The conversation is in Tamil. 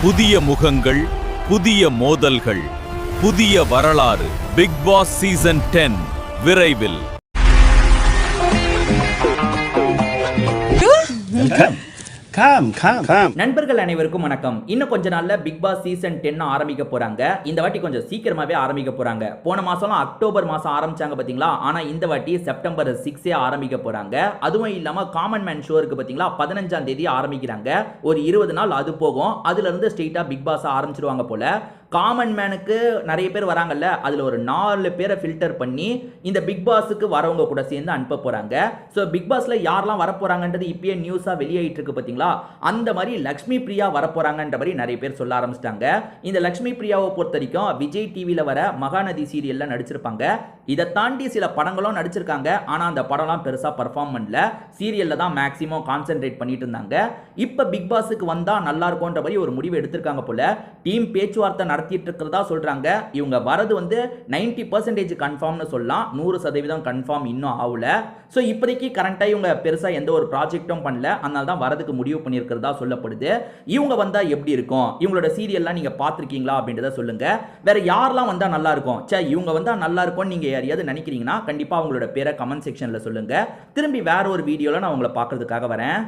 புதிய முகங்கள், புதிய மோதல்கள், புதிய வரலாறு. பிக் பாஸ் சீசன் 10 விரைவில். நண்பர்கள் அனைவருக்கும் வணக்கம். இன்னும் கொஞ்ச நாள்ல பிக் பாஸ் சீசன் 10 ஆரம்பிக்க போறாங்க. இந்த வாட்டி கொஞ்சம் சீக்கிரமாவே ஆரம்பிக்க போறாங்க. போன மாசம்லாம் அக்டோபர் மாசம் ஆரம்பிச்சாங்க பாத்தீங்களா, ஆனா இந்த வாட்டி செப்டம்பர் 6 ஆரம்பிக்க போறாங்க. அதுவும் இல்லாம காமன் மேன் ஷோ இருக்கு பாத்தீங்களா, 15ஆம் தேதி ஆரம்பிக்கிறாங்க. ஒரு 20 நாள் அது போகும். அதுல இருந்து ஸ்ட்ரெயிட்டா பிக் பாஸ் ஆரம்பிச்சிருவாங்க போல. காமன் மேனுக்கு நிறைய பேர் வராங்கல்ல, அதுல ஒரு 4 பேரை ஃபில்டர் பண்ணி இந்த பிக் பாஸுக்கு வரவங்க கூட சேர்ந்து அனுப்ப போறாங்க. ஸோ பிக் பாஸ்ல யாரெல்லாம் வரப்போறாங்கன்றது இப்பயே நியூஸா வெளியாயிட்டு இருக்கு பாத்தீங்களா, அந்த மாதிரி லக்ஷ்மி பிரியா வரப்போறாங்கன்ற மாதிரி நிறைய பேர் சொல்ல ஆரம்பிச்சிட்டாங்க. இந்த லக்ஷ்மி பிரியாவை பொறுத்த வரைக்கும் விஜய் டிவில வர மகாநதி சீரியல்ல நடிச்சிருப்பாங்க. இதை தாண்டி சில படங்களும் நடிச்சிருக்காங்க. ஆனா அந்த படம்லாம் பெருசா பர்ஃபார்ம் பண்ணல. சீரியல்ல தான் மேக்ஸிமம் கான்சென்ட்ரேட் பண்ணிட்டு இருந்தாங்க. இப்ப பிக் பாஸுக்கு வந்தா நல்லா இருக்கும்ன்ற மாதிரி ஒரு முடிவு எடுத்திருக்காங்க போல. டீம் பேச்சுவார்த்தை நடத்திட்டு இருக்கிறதா சொல்றாங்க. இவங்க வரது வந்து 90% கன்ஃபார்ம்னு சொல்லலாம். 100% கன்ஃபார்ம் இன்னும் ஆகல. ஸோ இப்போதைக்கு கரண்டா இவங்க பெருசா எந்த ஒரு ப்ராஜெக்டும் பண்ணல. அதனால தான் வரதுக்கு முடிவு பண்ணியிருக்கிறதா சொல்லப்படுது. இவங்க வந்தா எப்படி இருக்கும், இவங்களோட சீரியல்லாம் நீங்க பார்த்திருக்கீங்களா அப்படின்றத சொல்லுங்க. வேற யாரெல்லாம் வந்தா நல்லா இருக்கும், இவங்க வந்தா நல்லா இருக்கும் நீங்க யாரையாவது நினைக்கிறீங்கன்னா கண்டிப்பா அவங்களோட பேரை கமெண்ட் செக்ஷன்ல சொல்லுங்க. திரும்பி வேற ஒரு வீடியோல நான் உங்களை பார்க்கறதுக்காக வரேன்.